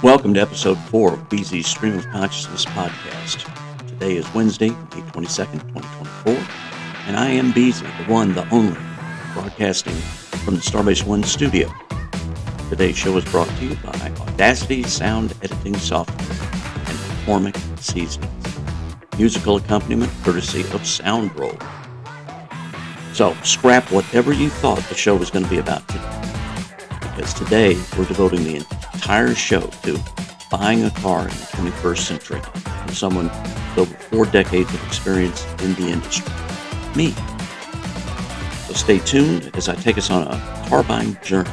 Welcome to Episode 4 of Beezy's Stream of Consciousness podcast. Today is Wednesday, May 22nd, 2024, and I am Beezy, the one, the only, broadcasting from the Starbase One studio. Today's show is brought to you by Audacity Sound Editing Software and McCormick Seasonings. Musical accompaniment courtesy of Soundroll. So, scrap whatever you thought the show was going to be about today, because today we're devoting the entire show to buying a car in the 21st century from someone with over 4 decades of experience in the industry, me. So stay tuned as I take us on a car buying journey,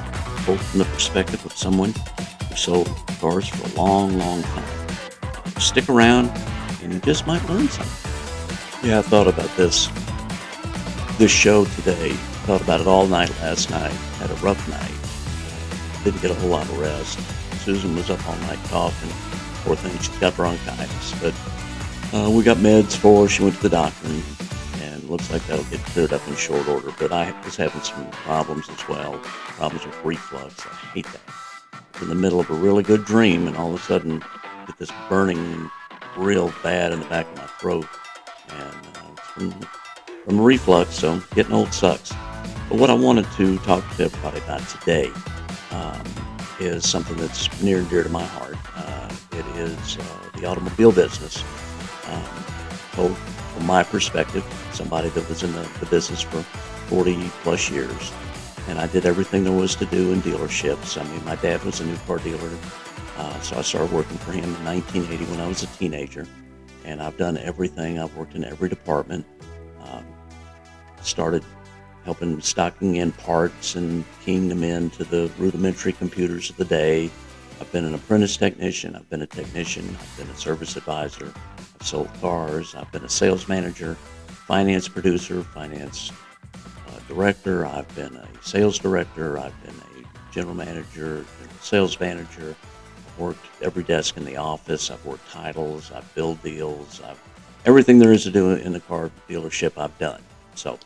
both from the perspective of someone who sold cars for a long, long time. Stick around and you just might learn something. Yeah, I thought about this show today. Thought about it all night last night. Had a rough night. Didn't get a whole lot of rest. Susan was up all night coughing. Poor thing, she's got bronchitis. But we got meds for her. She went to the doctor, and looks like that'll get cleared up in short order. But I was having some problems as well. Problems with reflux. I hate that. I was in the middle of a really good dream, and all of a sudden, get this burning real bad in the back of my throat. And from reflux, so getting old sucks. But what I wanted to talk to everybody about today is something that's near and dear to my heart. It is the automobile business. So from my perspective, somebody that was in the business for 40 plus years, and I did everything there was to do in dealerships. I mean, my dad was a new car dealer, so I started working for him in 1980 when I was a teenager, and I've done everything. I've worked in every department. Started helping stocking in parts and keying them into the rudimentary computers of the day. I've been an apprentice technician. I've been a technician. I've been a service advisor. I've sold cars. I've been a sales manager, finance producer, finance director. I've been a sales director. I've been a general manager, sales manager. I've worked every desk in the office. I've worked titles. I've billed deals. Everything there is to do in the car dealership I've done. So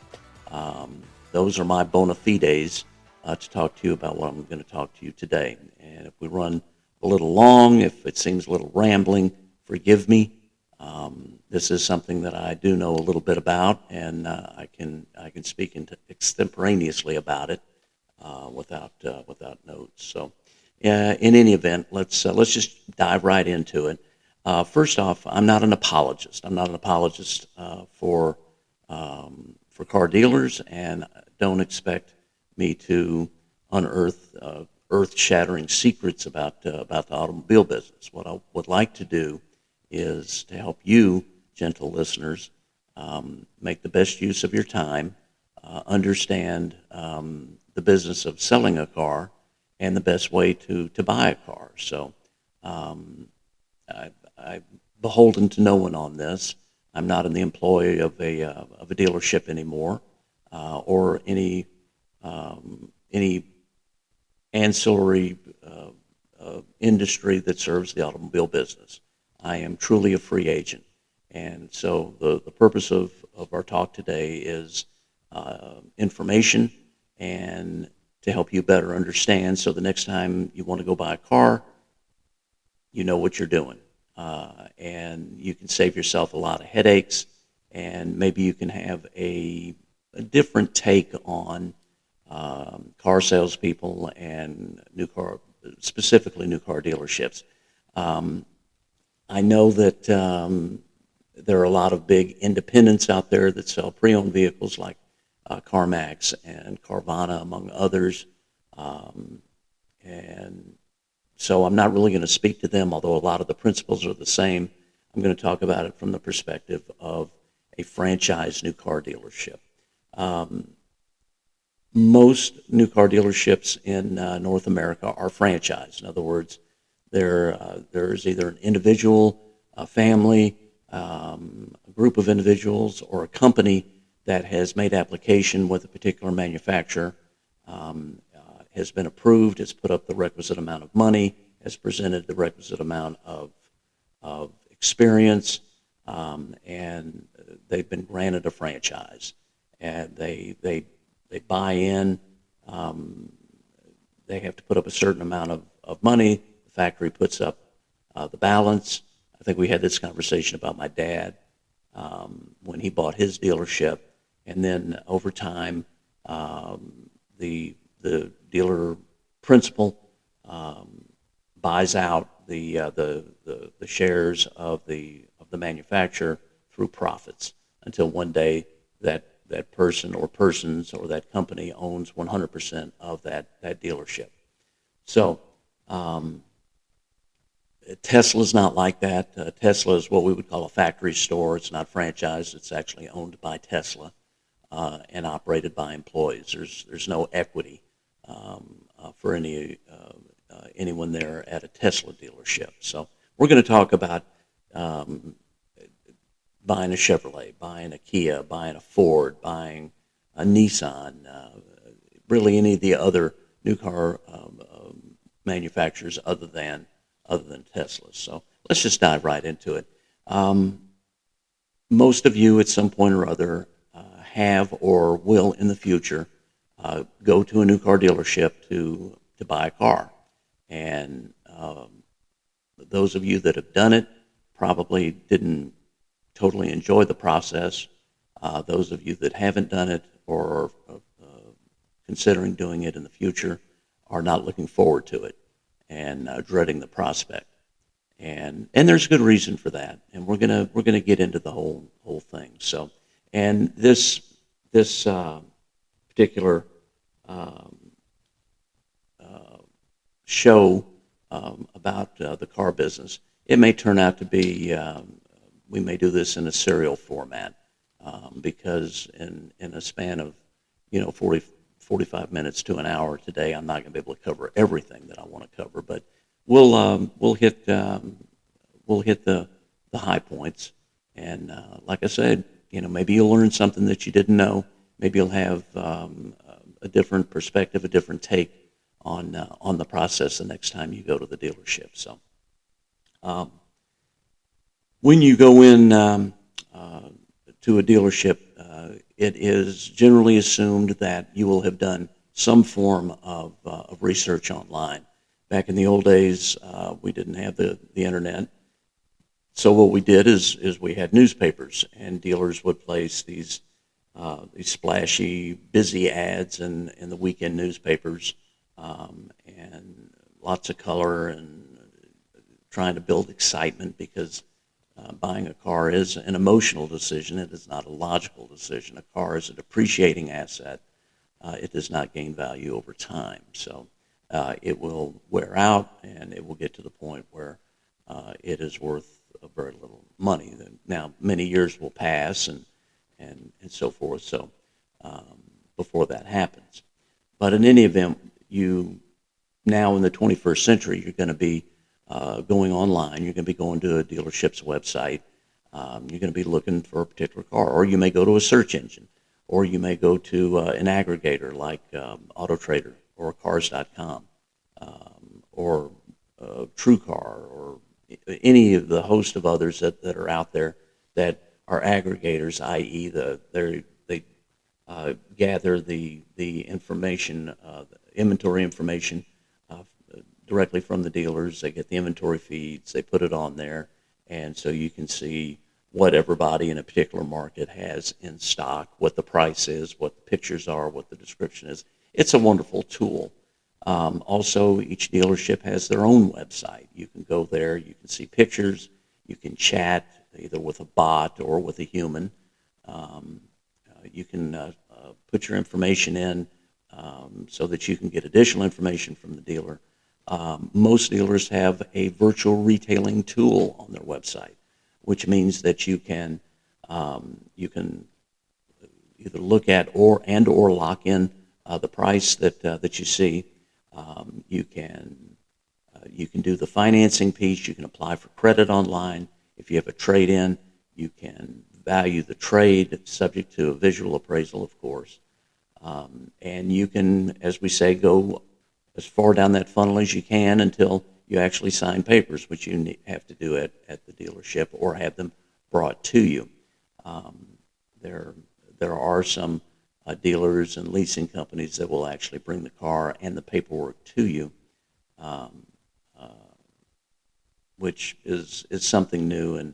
those are my bona fides to talk to you about what I'm going to talk to you today. And if we run a little long, if it seems a little rambling, forgive me. This is something that I do know a little bit about, and I can speak extemporaneously about it without notes. So, in any event, let's just dive right into it. First off, I'm not an apologist. I'm not an apologist for car dealers, and don't expect me to unearth earth-shattering secrets about the automobile business. What I would like to do is to help you, gentle listeners, make the best use of your time, understand the business of selling a car, and the best way to buy a car. So I'm beholden to no one on this. I'm not in the employ of a dealership anymore, or any ancillary industry that serves the automobile business. I am truly a free agent, and so the purpose of our talk today is information and to help you better understand. So the next time you want to go buy a car, you know what you're doing. And you can save yourself a lot of headaches, and maybe you can have a different take on car salespeople and specifically new car dealerships. I know that there are a lot of big independents out there that sell pre-owned vehicles like CarMax and Carvana, among others, and so I'm not really going to speak to them, although a lot of the principles are the same. I'm going to talk about it from the perspective of a franchise new car dealership. Most new car dealerships in North America are franchised. In other words, there's either an individual, a family, a group of individuals, or a company that has made application with a particular manufacturer, has been approved, has put up the requisite amount of money, has presented the requisite amount of experience, and they've been granted a franchise. And they buy in. They have to put up a certain amount of money. The factory puts up the balance. I think we had this conversation about my dad when he bought his dealership, and then over time, the dealer principal buys out the shares of the manufacturer through profits until one day that person or persons or that company owns 100% of that dealership. So Tesla's not like that. Tesla is what we would call a factory store. It's not franchised. It's actually owned by Tesla and operated by employees. There's no equity for anyone there at a Tesla dealership. So we're going to talk about buying a Chevrolet, buying a Kia, buying a Ford, buying a Nissan, really any of the other new car manufacturers other than Tesla. So let's just dive right into it. Most of you at some point or other have or will in the future go to a new car dealership to buy a car. And those of you that have done it probably didn't totally enjoy the process. Those of you that haven't done it or are considering doing it in the future are not looking forward to it and dreading the prospect. And there's good reason for that. And we're gonna get into the whole thing. So, and this particular show about the car business, it may turn out to be we may do this in a serial format because in a span of 45 minutes to an hour today, I'm not going to be able to cover everything that I want to cover, but we'll hit the high points, and like I said, maybe you'll learn something that you didn't know. Maybe you'll have a different perspective, a different take on the process the next time you go to the dealership. So when you go in to a dealership, it is generally assumed that you will have done some form of research online. Back in the old days, we didn't have the internet, so what we did is we had newspapers, and dealers would place these splashy, busy ads in the weekend newspapers, and lots of color and trying to build excitement because buying a car is an emotional decision. It is not a logical decision. A car is a depreciating asset. It does not gain value over time. So it will wear out, and it will get to the point where it is worth very little money. Now, many years will pass and so forth. So before that happens. But in any event, you now in the 21st century, you're going to be going online. You're going to be going to a dealership's website. You're going to be looking for a particular car, or you may go to a search engine, or you may go to an aggregator like AutoTrader or Cars.com or TrueCar or any of the host of others that are out there that are aggregators, i.e. they gather the information, inventory information directly from the dealers. They get the inventory feeds, they put it on there, and so you can see what everybody in a particular market has in stock, what the price is, what the pictures are, what the description is. It's a wonderful tool. Also, each dealership has their own website. You can go there, you can see pictures, you can chat either with a bot or with a human. You can put your information in so that you can get additional information from the dealer. Most dealers have a virtual retailing tool on their website, which means that you can either look at or lock in the price that you see. You can do the financing piece. You can apply for credit online. If you have a trade-in, you can value the trade subject to a visual appraisal, of course. And you can, as we say, go as far down that funnel as you can until you actually sign papers, which you have to do at the dealership or have them brought to you. There are some dealers and leasing companies that will actually bring the car and the paperwork to you. which is something new. And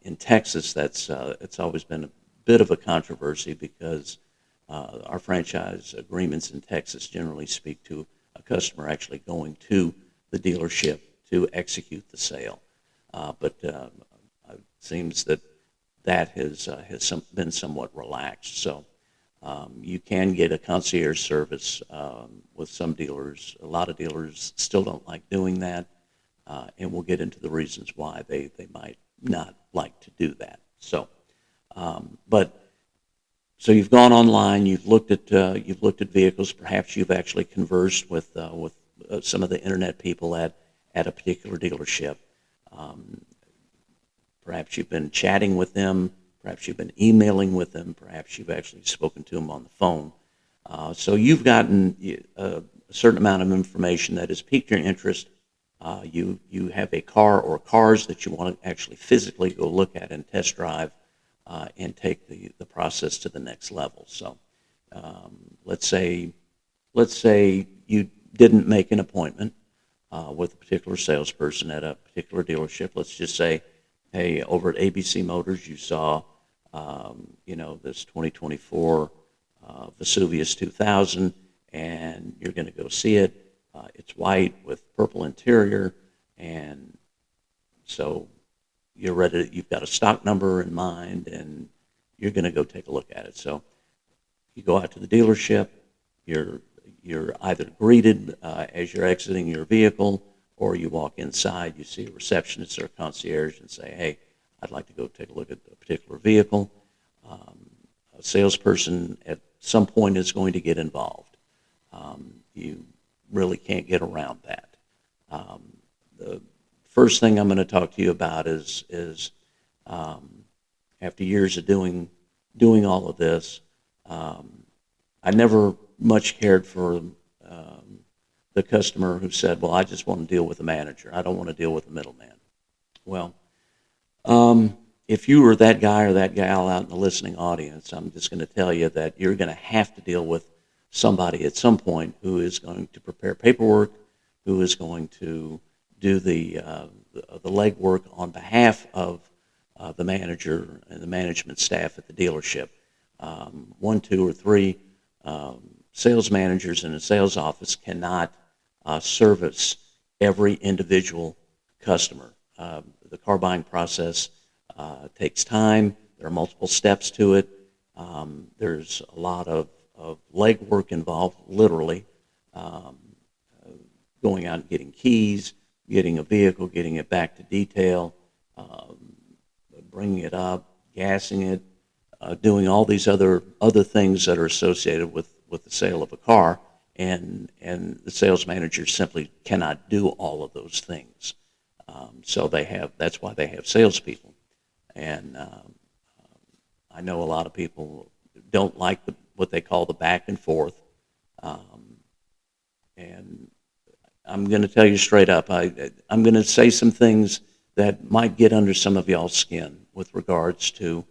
in Texas, that's it's always been a bit of a controversy because our franchise agreements in Texas generally speak to a customer actually going to the dealership to execute the sale. But it seems that been somewhat relaxed. So you can get a concierge service with some dealers. A lot of dealers still don't like doing that, and we'll get into the reasons why they might not like to do that. So, but so you've gone online, you've looked at vehicles. Perhaps you've actually conversed with some of the internet people at a particular dealership. Um, Perhaps you've been chatting with them. Perhaps you've been emailing with them. Perhaps you've actually spoken to them on the phone. So you've gotten a certain amount of information that has piqued your interest. You have a car or cars that you want to actually physically go look at and test drive and take the process to the next level. So um, let's say let's say you didn't make an appointment with a particular salesperson at a particular dealership. Let's just say, hey, over at ABC Motors, you saw, this 2024 Vesuvius 2000, and you're going to go see it. It's white with purple interior, and so you're ready. You've got a stock number in mind, and you're going to go take a look at it. So you go out to the dealership. You're you're either greeted as you're exiting your vehicle, or you walk inside. You see a receptionist or a concierge and say, "Hey, I'd like to go take a look at a particular vehicle." Um, a salesperson at some point is going to get involved. You really can't get around that. Um, the first thing I'm going to talk to you about is um, after years of doing all of this, um, I never much cared for the customer who said, "Well, I just want to deal with a manager. I don't want to deal with a middleman." Well, if you were that guy or that gal out in the listening audience, I'm just going to tell you that you're going to have to deal with somebody at some point who is going to prepare paperwork, who is going to do the legwork on behalf of the manager and the management staff at the dealership. One, two, or three sales managers in a sales office cannot service every individual customer. The car buying process takes time. There are multiple steps to it. There's a lot of legwork involved, literally, um, going out and getting keys, getting a vehicle, getting it back to detail, um, bringing it up, gassing it, doing all these other things that are associated with the sale of a car, and the sales manager simply cannot do all of those things. So that's why they have salespeople. And I know a lot of people don't like what they call the back and forth. Um, and I'm going to tell you straight up, I'm going to say some things that might get under some of y'all's skin with regards to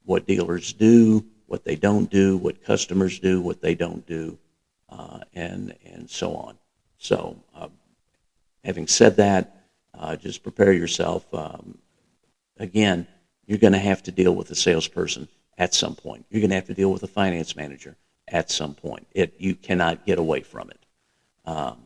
what dealers do, what they don't do, what customers do, what they don't do, and so on. So, having said that, just prepare yourself. Again, you're going to have to deal with a salesperson at some point. You're going to have to deal with a finance manager at some point. You cannot get away from it. Um,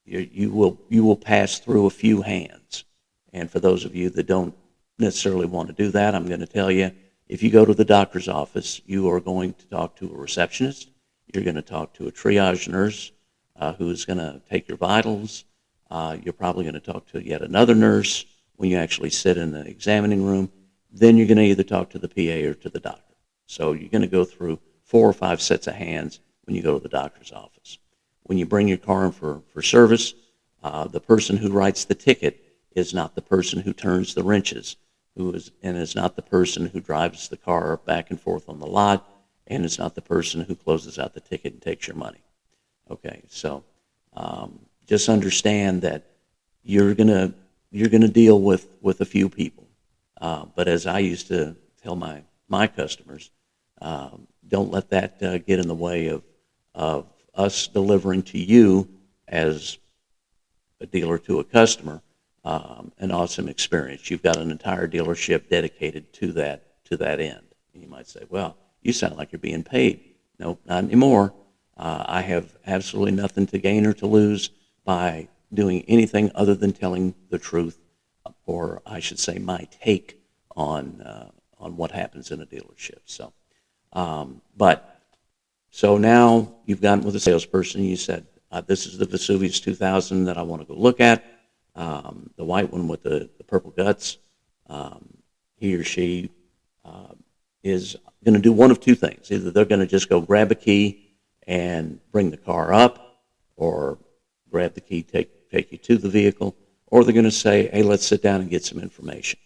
you will pass through a few hands. And for those of you that don't necessarily want to do that, I'm going to tell you, if you go to the doctor's office, you are going to talk to a receptionist. You're going to talk to a triage nurse who's going to take your vitals. You're probably going to talk to yet another nurse when you actually sit in the examining room. Then you're going to either talk to the PA or to the doctor. So you're going to go through 4 or 5 sets of hands when you go to the doctor's office. When you bring your car in for service, the person who writes the ticket is not the person who turns the wrenches, and is not the person who drives the car back and forth on the lot, and is not the person who closes out the ticket and takes your money. Okay, so just understand that you're gonna deal with a few people. But as I used to tell my customers, don't let that get in the way of us delivering to you as a dealer to a customer, an awesome experience. You've got an entire dealership dedicated to that end. And you might say, well, you sound like you're being paid. Nope, not anymore. I have absolutely nothing to gain or to lose by doing anything other than telling the truth, or I should say my take on what happens in a dealership. So now you've gotten with a salesperson. You said, this is the Vesuvius 2000 that I want to go look at, the white one with the purple guts. He or she is going to do one of two things. Either they're going to just go grab a key and bring the car up, or grab the key, take you to the vehicle, or they're going to say, hey, let's sit down and get some information.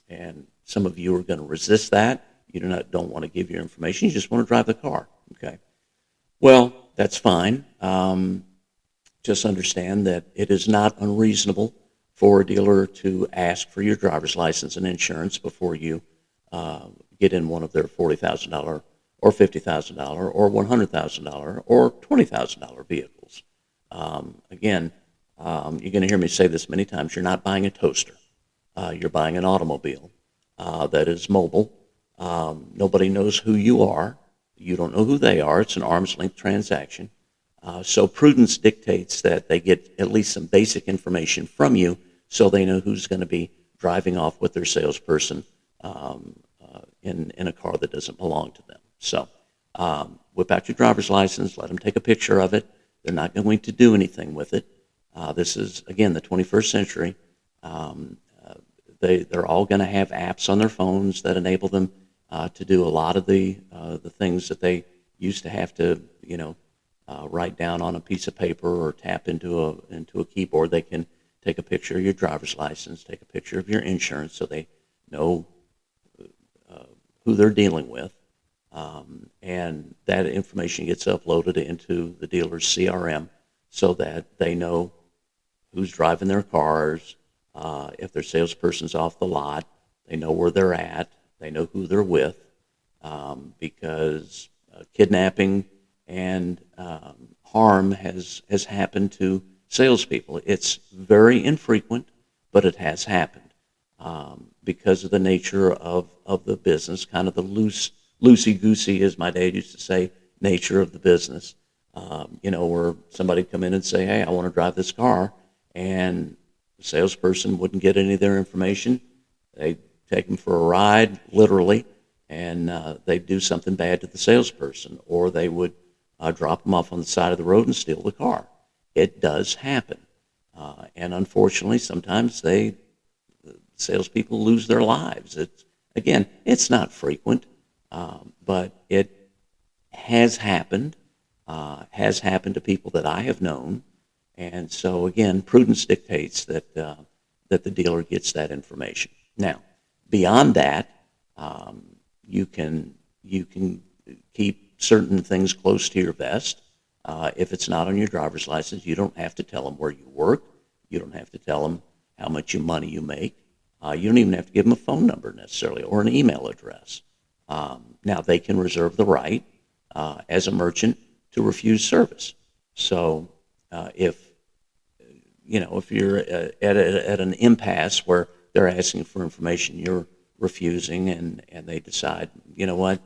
And some of you are going to resist that. You don't want to give your information. You just want to drive the car. Okay. Well, that's fine. Just understand that it is not unreasonable for a dealer to ask for your driver's license and insurance before you get in one of their $40,000 or $50,000 or $100,000 or $20,000 vehicles. Again, you're going to hear me say this many times. You're not buying a toaster. You're buying an automobile that is mobile. Nobody knows who you are. You don't know who they are. It's an arm's length transaction. So prudence dictates that they get at least some basic information from you so they know who's going to be driving off with their salesperson in a car that doesn't belong to them. So whip out your driver's license, let them take a picture of it. They're not going to do anything with it. This is, again, the 21st century. They're all going to have apps on their phones that enable them to do a lot of the things that they used to have to, write down on a piece of paper or tap into a keyboard. They can take a picture of your driver's license, take a picture of your insurance, so they know who they're dealing with, and that information gets uploaded into the dealer's CRM so that they know who's driving their cars. If their salesperson's off the lot, they know where they're at. They know who they're with, because kidnapping and harm has happened to salespeople. It's very infrequent, but it has happened because of the nature of the business, kind of the loosey-goosey, as my dad used to say, nature of the business. Where somebody come in and say, hey, I want to drive this car, and the salesperson wouldn't get any of their information. They take them for a ride, literally, and they'd do something bad to the salesperson, or they would drop them off on the side of the road and steal the car. It does happen. And unfortunately, sometimes salespeople lose their lives. It's not frequent, but it has happened to people that I have known. And so, again, prudence dictates that the dealer gets that information. Now, beyond that, you can keep certain things close to your vest. If it's not on your driver's license, you don't have to tell them where you work. You don't have to tell them how much money you make. You don't even have to give them a phone number necessarily or an email address. Now, they can reserve the right as a merchant to refuse service. So if you're at an impasse where they're asking for information, you're refusing, and they decide, you know what,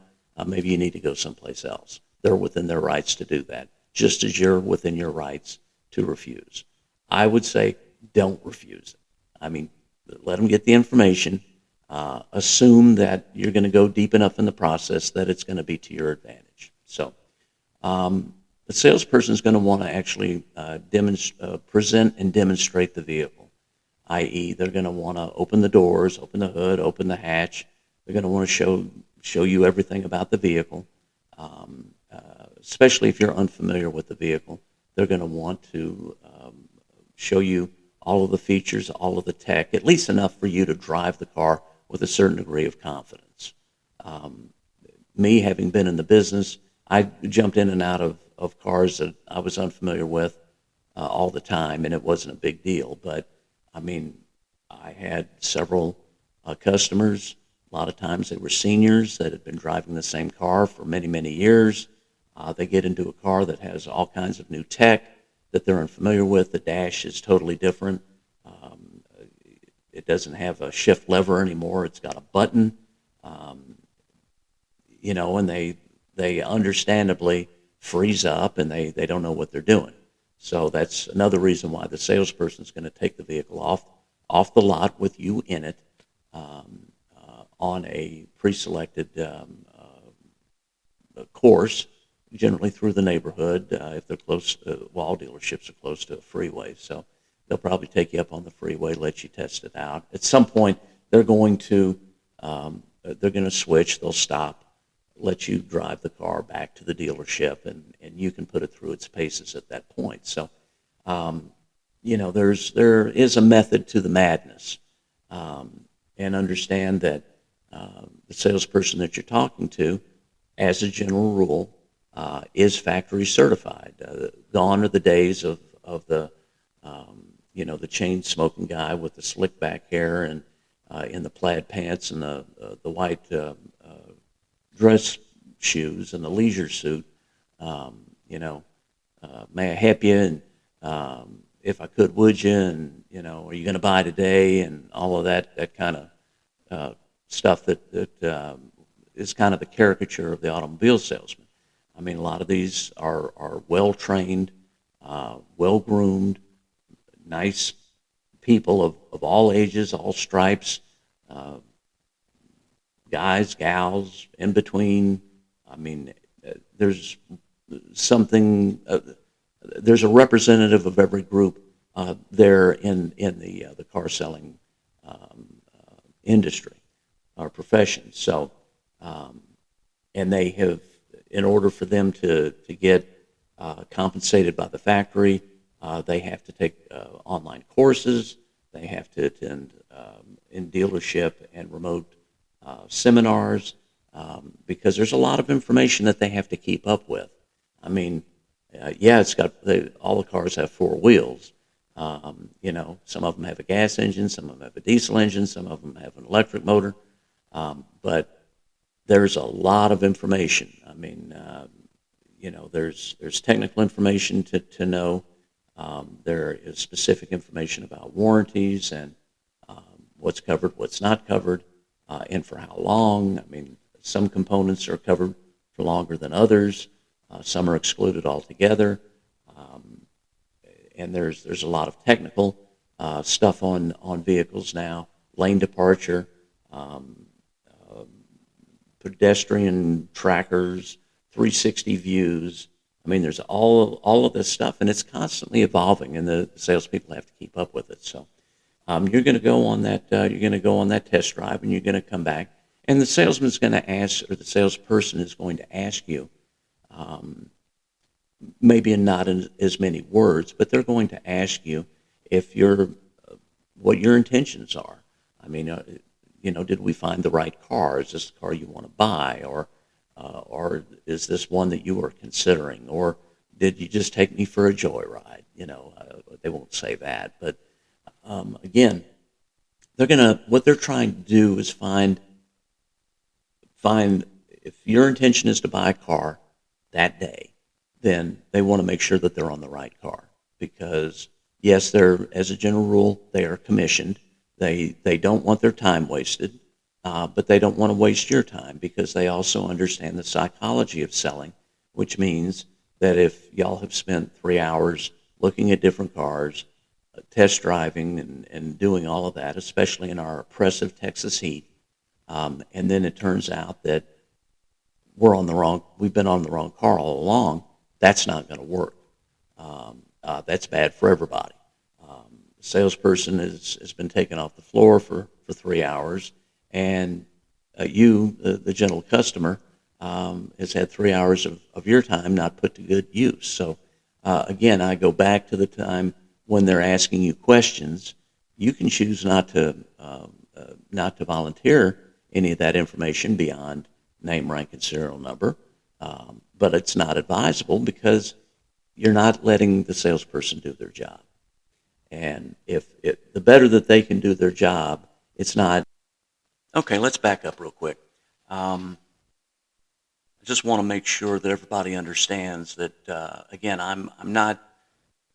maybe you need to go someplace else. They're within their rights to do that, just as you're within your rights to refuse. I would say don't refuse it. I mean, let them get the information. Assume that you're going to go deep enough in the process that it's going to be to your advantage. So the salesperson is going to want to actually present and demonstrate the vehicle, i.e. they're going to want to open the doors, open the hood, open the hatch. They're going to want to show you everything about the vehicle, especially if you're unfamiliar with the vehicle. They're going to want to show you all of the features, all of the tech, at least enough for you to drive the car with a certain degree of confidence. Me, having been in the business, I jumped in and out of cars that I was unfamiliar with all the time, and it wasn't a big deal. But, I mean, I had several customers. A lot of times they were seniors that had been driving the same car for many, many years. They get into a car that has all kinds of new tech that they're unfamiliar with. The dash is totally different. it doesn't have a shift lever anymore. It's got a button, um, and they understandably freeze up and they don't know what they're doing. So that's another reason why the salesperson is going to take the vehicle off the lot with you in it, on a pre-selected course, generally through the neighborhood. If they're close, all dealerships are close to a freeway, so they'll probably take you up on the freeway, let you test it out. At some point, they're going to switch. They'll stop, let you drive the car back to the dealership, and you can put it through its paces at that point. So, there is a method to the madness, and understand that the salesperson that you're talking to, as a general rule, is factory certified. Gone are the days of the chain smoking guy with the slick back hair and in the plaid pants and the white dress shoes and the leisure suit. Um, you know, may I help you? And if I could, would you? And are you going to buy today? And all of that kind of stuff that is kind of the caricature of the automobile salesman. I mean, a lot of these are well trained, well groomed, nice people of all ages, all stripes, uh, guys, gals, in between. I mean, there's something. There's a representative of every group there in the car selling industry or profession. So, um, and they have, in order for them to get compensated by the factory, they have to take online courses. They have to attend in dealership and remote seminars, because there's a lot of information that they have to keep up with. I mean, yeah, all the cars have four wheels. Some of them have a gas engine, some of them have a diesel engine, some of them have an electric motor, but there's a lot of information. I mean, there's technical information to know. There is specific information about warranties and what's covered, what's not covered, and for how long. I mean, some components are covered for longer than others. Some are excluded altogether. Um, and there's a lot of technical stuff on vehicles now. Lane departure, um, uh, pedestrian trackers, 360 views. I mean, there's all of this stuff, and it's constantly evolving, and the salespeople have to keep up with it. So you're going to go on that. You're going to go on that test drive, and you're going to come back, and the salesman's going to ask, or the salesperson is going to ask you, um, maybe in not in as many words, but they're going to ask you if you're what your intentions are. I mean, did we find the right car? Is this the car you want to buy, or is this one that you are considering, or did you just take me for a joyride? They won't say that, but again, what they're trying to do is find if your intention is to buy a car that day, then they want to make sure that they're on the right car, because yes, as a general rule, they are commissioned. They don't want their time wasted, but they don't want to waste your time, because they also understand the psychology of selling, which means that if y'all have spent 3 hours looking at different cars, test driving and doing all of that, especially in our oppressive Texas heat, and then it turns out that we've been on the wrong car all along, that's not going to work. That's bad for everybody. The salesperson has been taken off the floor for 3 hours, and you, the gentle customer, has had 3 hours of your time not put to good use. So again, I go back to the time when they're asking you questions. You can choose not to volunteer any of that information beyond name, rank, and serial number. But it's not advisable, because you're not letting the salesperson do their job. And the better that they can do their job, it's not. Okay, let's back up real quick. I just want to make sure that everybody understands that, again, I'm not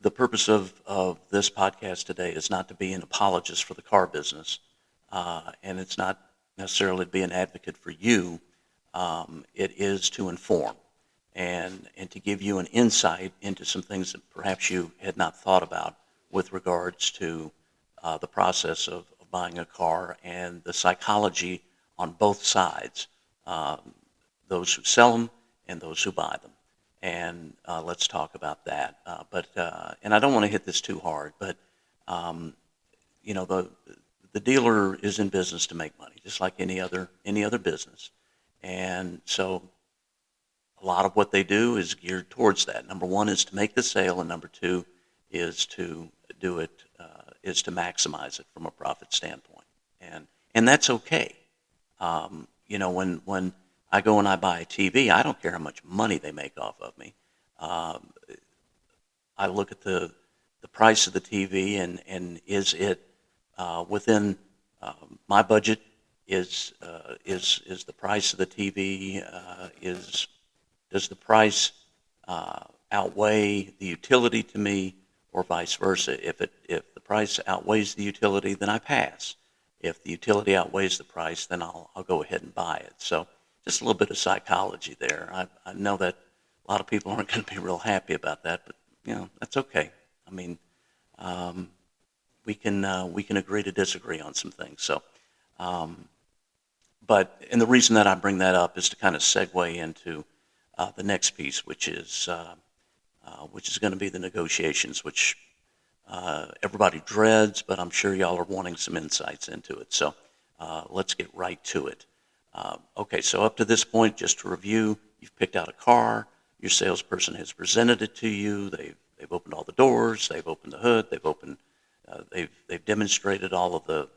The purpose of this podcast today is not to be an apologist for the car business, and it's not necessarily to be an advocate for you. It is to inform and to give you an insight into some things that perhaps you had not thought about with regards to the process of buying a car and the psychology on both sides, those who sell them and those who buy them. And let's talk about that. And I don't want to hit this too hard, but um, the dealer is in business to make money, just like any other business. And so a lot of what they do is geared towards that. Number one is to make the sale, and number two is to do it is to maximize it from a profit standpoint, and that's okay. When I go and I buy a TV, I don't care how much money they make off of me. Um, I look at the price of the TV and is it within my budget? Is the price of the TV is does the price outweigh the utility to me, or vice versa? If the price outweighs the utility, then I pass. If the utility outweighs the price, then I'll go ahead and buy it. So just a little bit of psychology there. I know that a lot of people aren't going to be real happy about that, but that's okay. I mean, um, we can agree to disagree on some things. So, um, and the reason that I bring that up is to kind of segue into the next piece, which is going to be the negotiations, which everybody dreads, but I'm sure y'all are wanting some insights into it. So let's get right to it. Okay, so up to this point, just to review, you've picked out a car. Your salesperson has presented it to you. They've opened all the doors. They've opened the hood. They've demonstrated all of the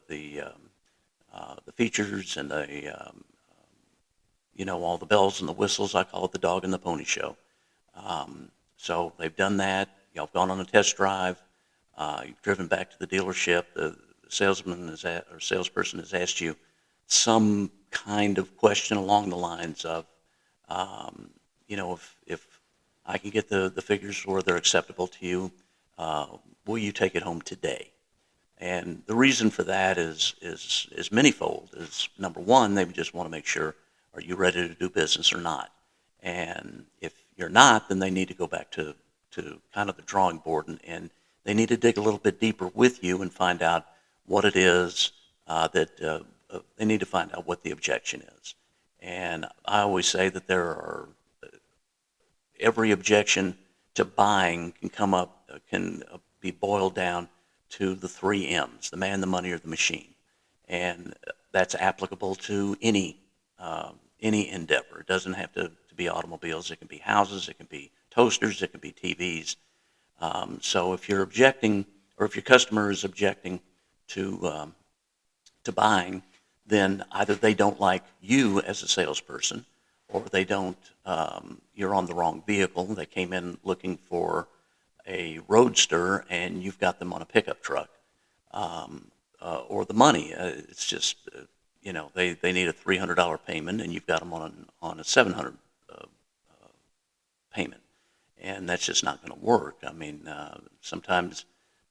features and all the bells and the whistles. I call it the dog and the pony show. So they've done that. Y'all have gone on a test drive. You've driven back to the dealership. The salesperson has asked you some kind of question along the lines of, if I can get the figures where they're acceptable to you, will you take it home today? And the reason for that is manyfold. Is number one, they just want to make sure, are you ready to do business or not? And if you're not, then they need to go back to kind of the drawing board, and they need to dig a little bit deeper with you and find out what it is they need to find out what the objection is. And I always say that every objection to buying can be boiled down to the three M's: the man, the money, or the machine. And that's applicable to any endeavor. It doesn't have to be automobiles. It can be houses. It can be toasters. It can be TVs. So if you're objecting, or if your customer is objecting to buying, then either they don't like you as a salesperson, or they don't. You're on the wrong vehicle. They came in looking for a roadster, and you've got them on a pickup truck, or the money. It's just they need a $300 payment, and you've got them on a $700 payment, and that's just not going to work. I mean, sometimes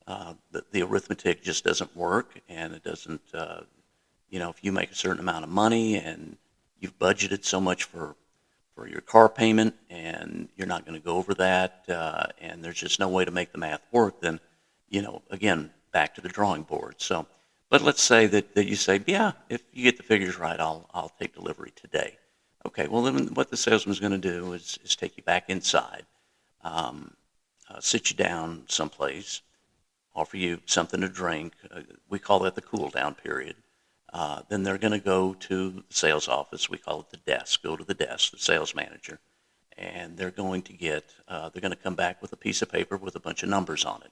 the arithmetic just doesn't work, and it doesn't. If you make a certain amount of money and you've budgeted so much for your car payment, and you're not going to go over that, and there's just no way to make the math work, then, again, back to the drawing board. So, but let's say that you say, yeah, if you get the figures right, I'll take delivery today. Okay, well, then what the salesman's going to do is take you back inside, sit you down someplace, offer you something to drink. We call that the cool down period. Then they're going to go to the sales office. We call it the desk. Go to the desk, the sales manager, and they're going to come back with a piece of paper with a bunch of numbers on it.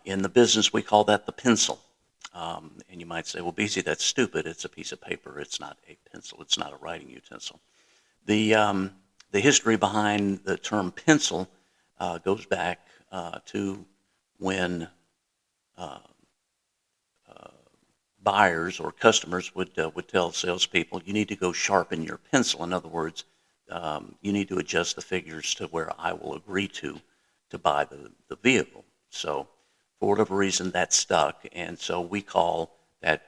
In the business, we call that the pencil. And you might say, well, Beezy, that's stupid. It's a piece of paper. It's not a pencil. It's not a writing utensil. The history behind the term pencil goes back to when buyers or customers would tell salespeople, you need to go sharpen your pencil. In other words, you need to adjust the figures to where I will agree to to buy the vehicle. So for whatever reason, that stuck, and so we call that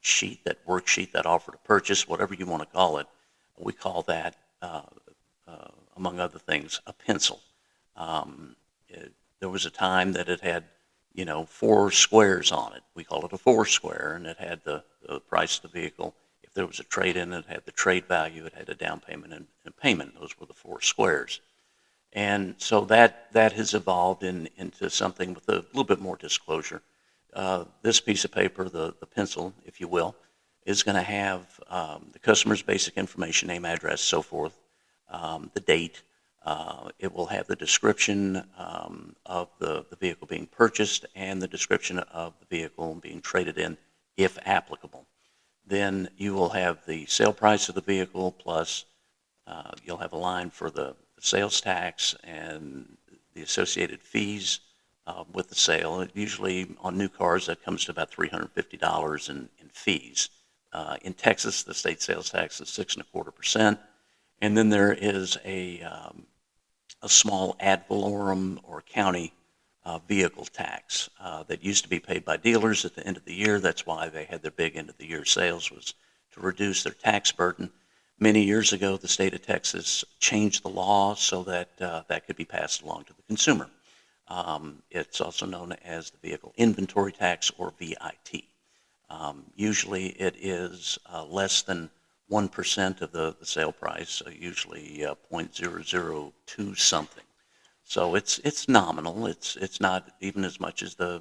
sheet, that worksheet, that offer to purchase, whatever you want to call it, we call that, among other things, a pencil. Um, there was a time that it had, 4 squares on it. We call it a 4 square, and it had the price of the vehicle. If there was a trade-in, it had the trade value, it had a down payment and a payment. Those were the 4 squares. And so that has evolved into something with a little bit more disclosure. This piece of paper, the pencil, if you will, is going to have the customer's basic information, name, address, so forth, the date. It will have the description of the vehicle being purchased and the description of the vehicle being traded in, if applicable. Then you will have the sale price of the vehicle, plus you'll have a line for the sales tax and the associated fees with the sale. Usually on new cars, that comes to about $350 in fees. In Texas, the state sales tax is 6.25%. And then there is a small ad valorem or county vehicle tax that used to be paid by dealers at the end of the year. That's why they had their big end of the year sales, was to reduce their tax burden. Many years ago, the state of Texas changed the law so that that could be passed along to the consumer. It's also known as the vehicle inventory tax, or VIT. Usually it is less than 1% of the sale price, so usually 0.002 something. So it's nominal. It's not even as much as the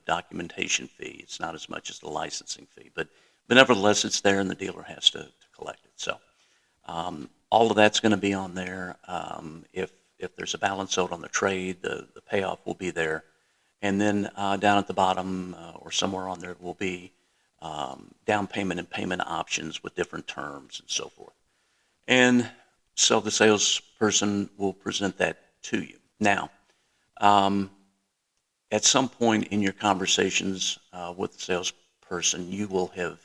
documentation fee. It's not as much as the licensing fee. But nevertheless, it's there, and the dealer has to collect it. So all of that's going to be on there. If there's a balance owed on the trade, the payoff will be there. And then down at the bottom or somewhere on there will be down payment and payment options with different terms and so forth. And so the salesperson will present that to you. Now, at some point in your conversations with the salesperson, you will have,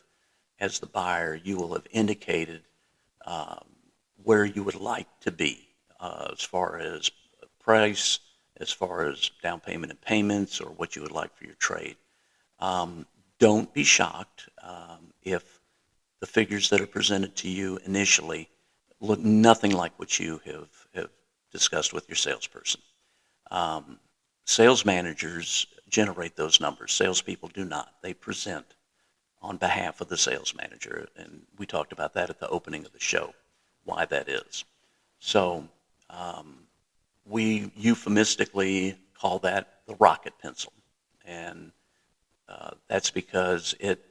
as the buyer, you will have indicated where you would like to be as far as price, as far as down payment and payments, or what you would like for your trade. Don't be shocked if the figures that are presented to you initially look nothing like what you have discussed with your salesperson. Sales managers generate those numbers. Salespeople do not. They present on behalf of the sales manager, and we talked about that at the opening of the show, why that is. So we euphemistically call that the rocket pencil, and that's because it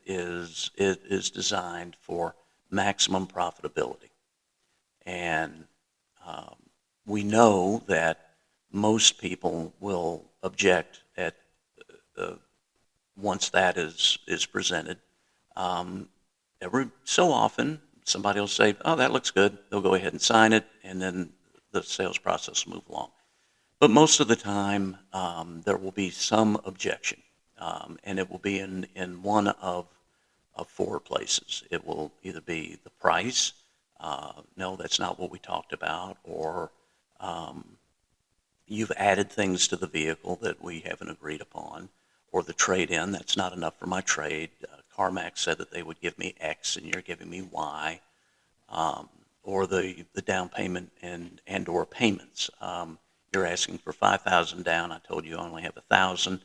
is designed for maximum profitability. And we know that most people will object at once that is presented. Every so often, somebody will say, "Oh, that looks good." They'll go ahead and sign it, and then the sales process will move along. But most of the time, there will be some objection, and it will be in one of 4 places. It will either be the price, no, that's not what we talked about, or you've added things to the vehicle that we haven't agreed upon, or the trade-in, that's not enough for my trade. CarMax said that they would give me X and you're giving me Y, or the down payment and or payments. You're asking for $5,000 down. I told you I only have $1,000.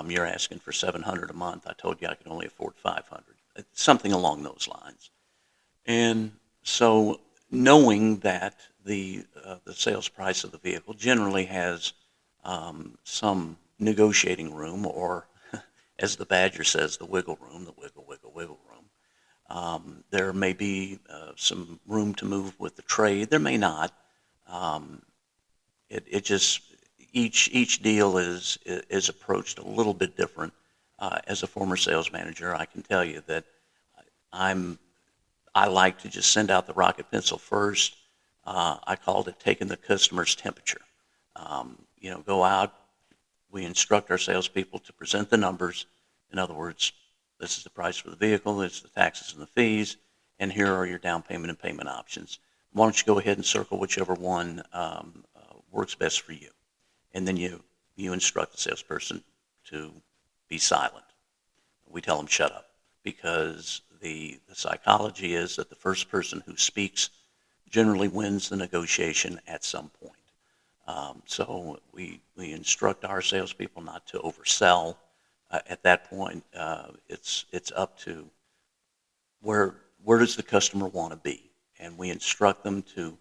You're asking for $700 a month. I told you I could only afford $500. Something along those lines. And so, knowing that the sales price of the vehicle generally has some negotiating room, or as the Badger says, the wiggle room, the wiggle room. There may be some room to move with the trade. There may not. It just each deal is approached a little bit different. As a former sales manager, I can tell you that I like to just send out the rocket pencil first. I called it taking the customer's temperature. Go out. We instruct our salespeople to present the numbers. In other words, this is the price for the vehicle, this is the taxes and the fees, and here are your down payment and payment options. Why don't you go ahead and circle whichever one works best for you? and then you instruct the salesperson to be silent. We tell them shut up, because the psychology is that the first person who speaks generally wins the negotiation at some point. So we instruct our salespeople not to oversell. At that point, it's up to where does the customer want to be, and we instruct them to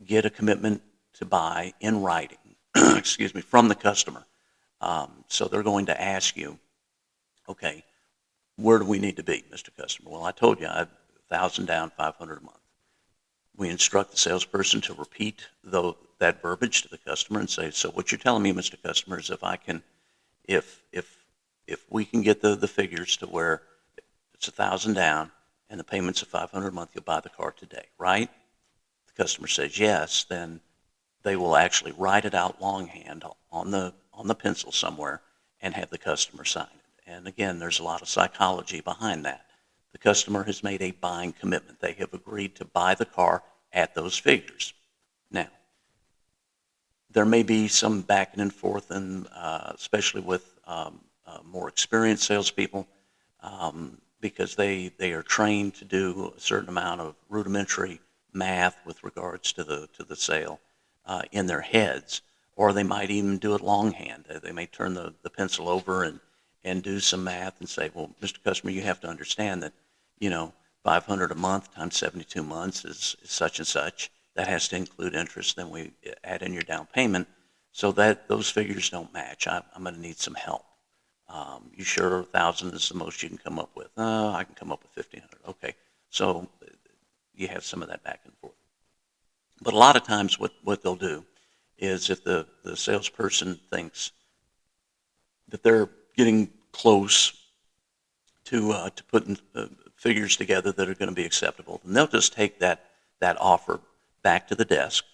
get a commitment to buy in writing, excuse me, from the customer. So they're going to ask you, okay, where do we need to be, Mr. Customer? Well, I told you I have 1,000 down, 500 a month. We instruct the salesperson to repeat that verbiage to the customer and say, so what you're telling me, Mr. Customer, is if we can get the figures to where it's 1,000 down and the payments of 500 a month, you'll buy the car today, right? The customer says yes, then they will actually write it out longhand on the pencil somewhere and have the customer sign it. And again, there's a lot of psychology behind that. The customer has made a buying commitment. They have agreed to buy the car at those figures. Now, there may be some backing and forth, and especially with more experienced salespeople, because they are trained to do a certain amount of rudimentary math with regards to the sale in their heads, or they might even do it longhand. They may turn the pencil over and do some math and say, well, Mr. Customer, you have to understand that, 500 a month times 72 months is such and such. That has to include interest. Then we add in your down payment, so that those figures don't match. I'm going to need some help. You sure 1,000 is the most you can come up with? I can come up with 1,500. Okay, so you have some of that back and forth. But a lot of times what they'll do is, if the salesperson thinks that they're getting close to putting figures together that are going to be acceptable, then they'll just take that offer back to the desk.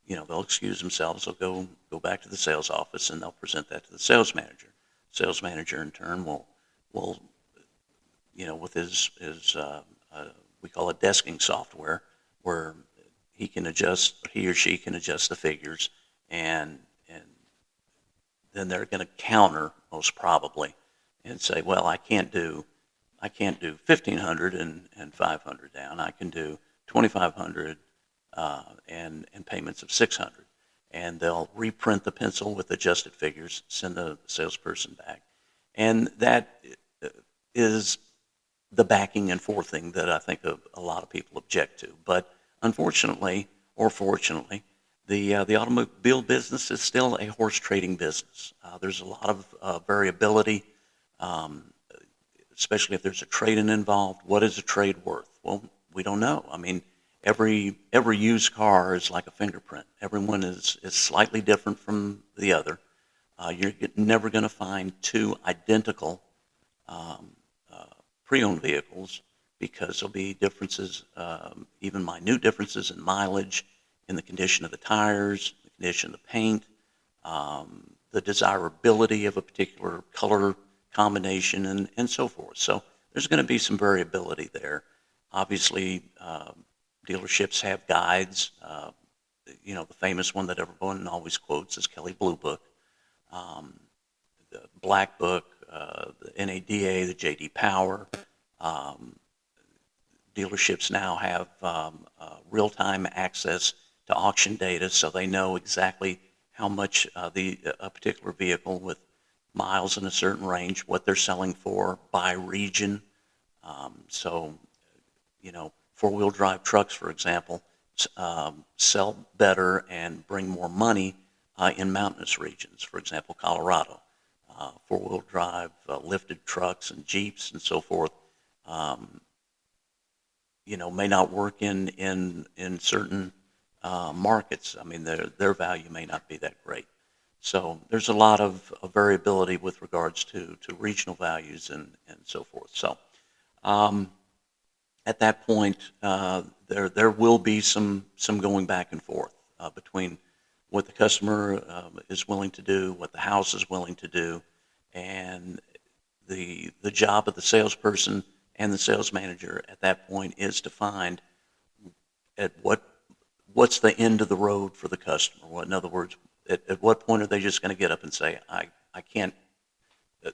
They'll excuse themselves. They'll go back to the sales office, and they'll present that to the sales manager. Sales manager, in turn, will with his we call it desking software, where he or she can adjust the figures, and then they're going to counter, most probably, and say, well, I can't do 1,500 and 500 down. I can do 2,500 and payments of 600. And they'll reprint the pencil with adjusted figures, send the salesperson back. And that is the backing and forthing that I think a lot of people object to. But unfortunately, or fortunately, the automobile business is still a horse trading business. There's a lot of variability, especially if there's a trade-in involved. What is a trade worth? Well, we don't know. I mean, every used car is like a fingerprint. Everyone is slightly different from the other. You're never going to find two identical pre-owned vehicles, because there'll be differences, even minute differences in mileage, in the condition of the tires, the condition of the paint, the desirability of a particular color combination, and so forth. So there's going to be some variability there. Obviously, dealerships have guides. The famous one that everyone always quotes is Kelley Blue Book, the Black Book, the NADA, the JD Power. Dealerships now have real-time access to auction data, so they know exactly how much a particular vehicle with miles in a certain range, what they're selling for by region. So, four-wheel drive trucks, for example, sell better and bring more money in mountainous regions, for example, Colorado. Four-wheel drive lifted trucks and Jeeps and so forth, may not work in certain markets. I mean, their value may not be that great. So there's a lot of variability with regards to regional values and so forth. So at that point, there will be some going back and forth between what the customer is willing to do, what the house is willing to do, and the job of the salesperson and the sales manager at that point is to find at what's the end of the road for the customer. In other words, At what point are they just going to get up and say, I can't,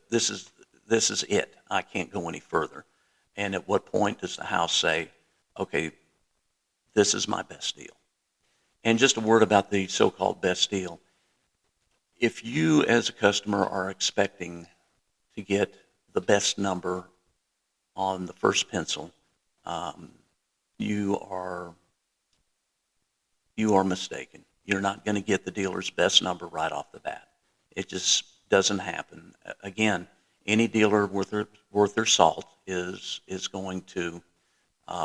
this is, this is it. I can't go any further. And at what point does the house say, okay, this is my best deal? And just a word about the so-called best deal. If you as a customer are expecting to get the best number on the first pencil, um, you are mistaken. You're not going to get the dealer's best number right off the bat. It just doesn't happen. Again, any dealer worth their salt is going to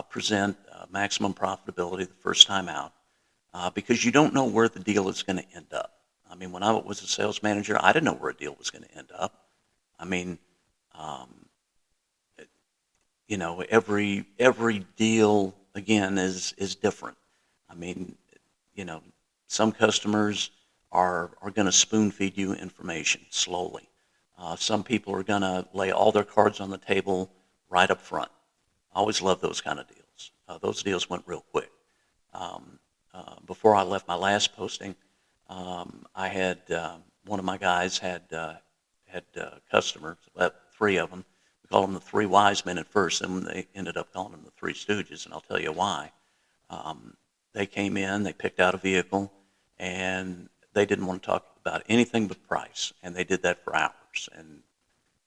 present maximum profitability the first time out, because you don't know where the deal is going to end up. I mean, when I was a sales manager, I didn't know where a deal was going to end up. I mean, um, every deal again is different. I mean, you know, some customers are going to spoon feed you information slowly. Some people are going to lay all their cards on the table right up front. I always love those kind of deals. Those deals went real quick. Before I left my last posting, I had one of my guys had customers, three of them. We called them the three wise men at first, and they ended up calling them the three stooges, and I'll tell you why. They came in, they picked out a vehicle, and they didn't want to talk about anything but price, and they did that for hours. And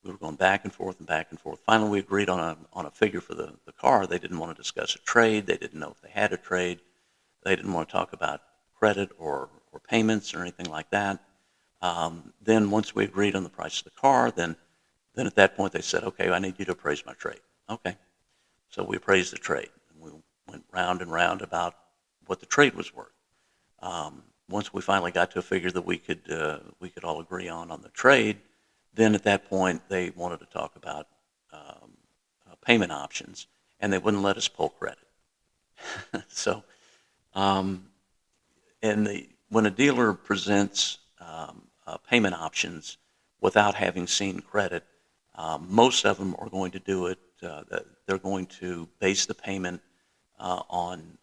we were going back and forth and back and forth. Finally, we agreed on a figure for the car. They didn't want to discuss a trade. They didn't know if they had a trade. They didn't want to talk about credit or payments or anything like that. Then once we agreed on the price of the car, then at that point they said, okay, I need you to appraise my trade. Okay. So we appraised the trade. And we went round and round about what the trade was worth. Once we finally got to a figure that we could all agree on the trade, then at that point they wanted to talk about payment options, and they wouldn't let us pull credit. So, when a dealer presents payment options without having seen credit, most of them are going to do it. They're going to base the payment on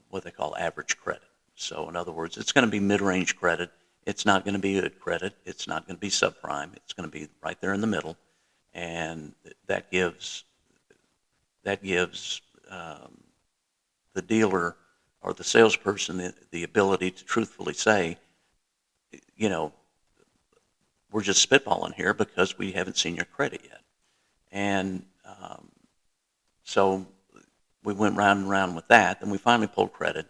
what they call average credit. So in other words, it's going to be mid-range credit. It's not going to be good credit. It's not going to be subprime. It's going to be right there in the middle, and that gives the dealer or the salesperson the ability to truthfully say, you know, we're just spitballing here because we haven't seen your credit yet. And so we went round and round with that. Then we finally pulled credit.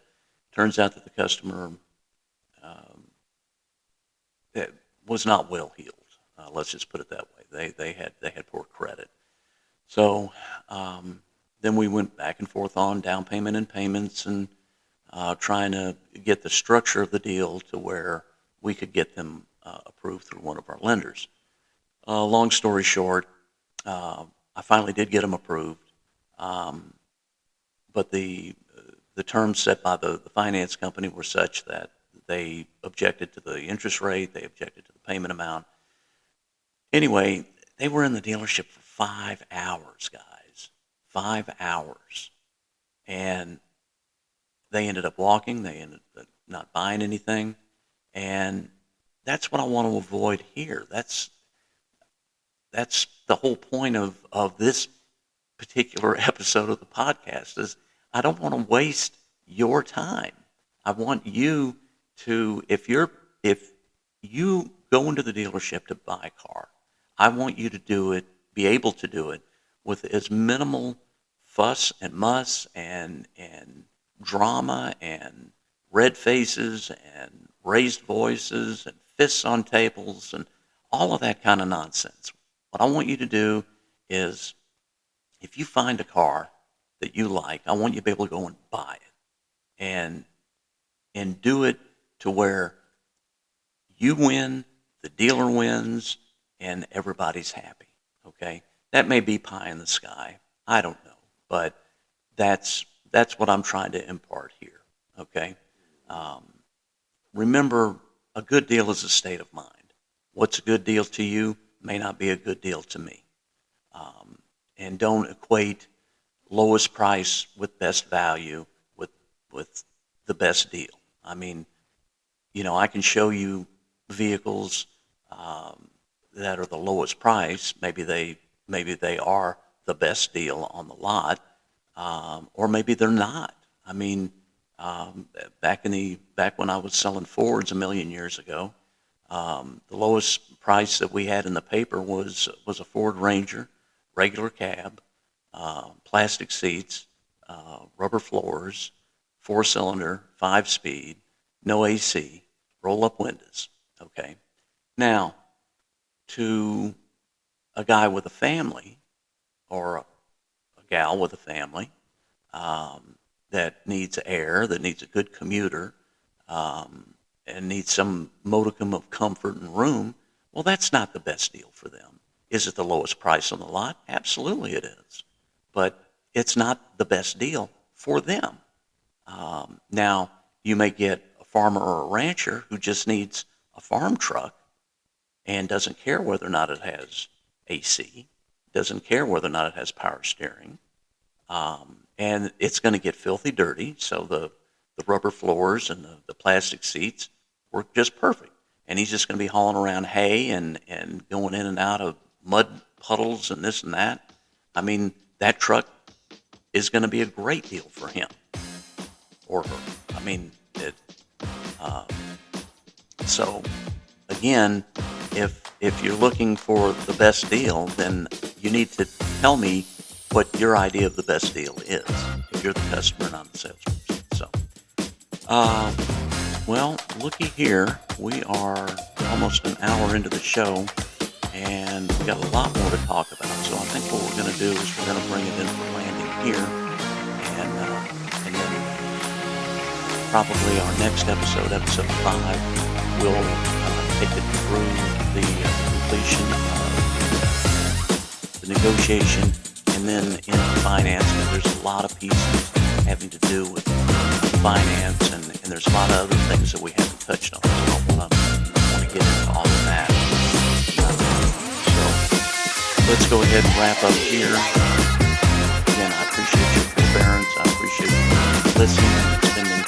Turns out that the customer was not well heeled. Let's just put it that way. They had poor credit. So then we went back and forth on down payment and payments, and trying to get the structure of the deal to where we could get them approved through one of our lenders. Long story short, I finally did get them approved, but the terms set by the finance company were such that they objected to the interest rate, they objected to the payment amount. Anyway, they were in the dealership for 5 hours, guys. 5 hours. And they ended up walking. They ended up not buying anything. And that's what I want to avoid here. That's the whole point of this particular episode of the podcast is I don't want to waste your time. I want you to, if you go into the dealership to buy a car, I want you to do it, be able to do it with as minimal fuss and muss and drama and red faces and raised voices and fists on tables and all of that kind of nonsense. What I want you to do is, if you find a car that you like, I want you to be able to go and buy it and do it to where you win, the dealer wins, and everybody's happy. Okay? That may be pie in the sky. I don't know. But that's what I'm trying to impart here. Okay? Remember, a good deal is a state of mind. What's a good deal to you may not be a good deal to me. And don't equate lowest price with best value with the best deal. I mean, I can show you vehicles that are the lowest price. Maybe they are the best deal on the lot, or maybe they're not. I mean, back when I was selling Fords a million years ago, the lowest price that we had in the paper was a Ford Ranger, regular cab, plastic seats, rubber floors, 4-cylinder, 5-speed, no AC, roll-up windows. Okay. Now, to a guy with a family or a gal with a family that needs air, that needs a good commuter, and needs some modicum of comfort and room, well, that's not the best deal for them. Is it the lowest price on the lot? Absolutely it is. But it's not the best deal for them. Now, you may get a farmer or a rancher who just needs a farm truck and doesn't care whether or not it has AC, doesn't care whether or not it has power steering, and it's going to get filthy dirty, so the rubber floors and the plastic seats work just perfect. And he's just going to be hauling around hay and going in and out of mud puddles and this and that. I mean, that truck is going to be a great deal for him or her. I mean, so again, if you're looking for the best deal, then you need to tell me what your idea of the best deal is, if you're the customer, not the salesperson. So, well, looky here. We are almost an hour into the show, and we've got a lot more to talk about. So I think what we're going to do is we're going to bring it in for landing here, and then probably our next episode, episode 5, will take it through the completion of the negotiation, and then into finance, because there's a lot of pieces having to do with finance, and there's a lot of other things that we haven't touched on. So I want to get into all of that. So let's go ahead and wrap up here. Again, I appreciate your forbearance. I appreciate you listening and spending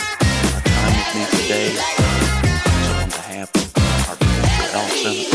time with me today. So on behalf of our producer, Elson,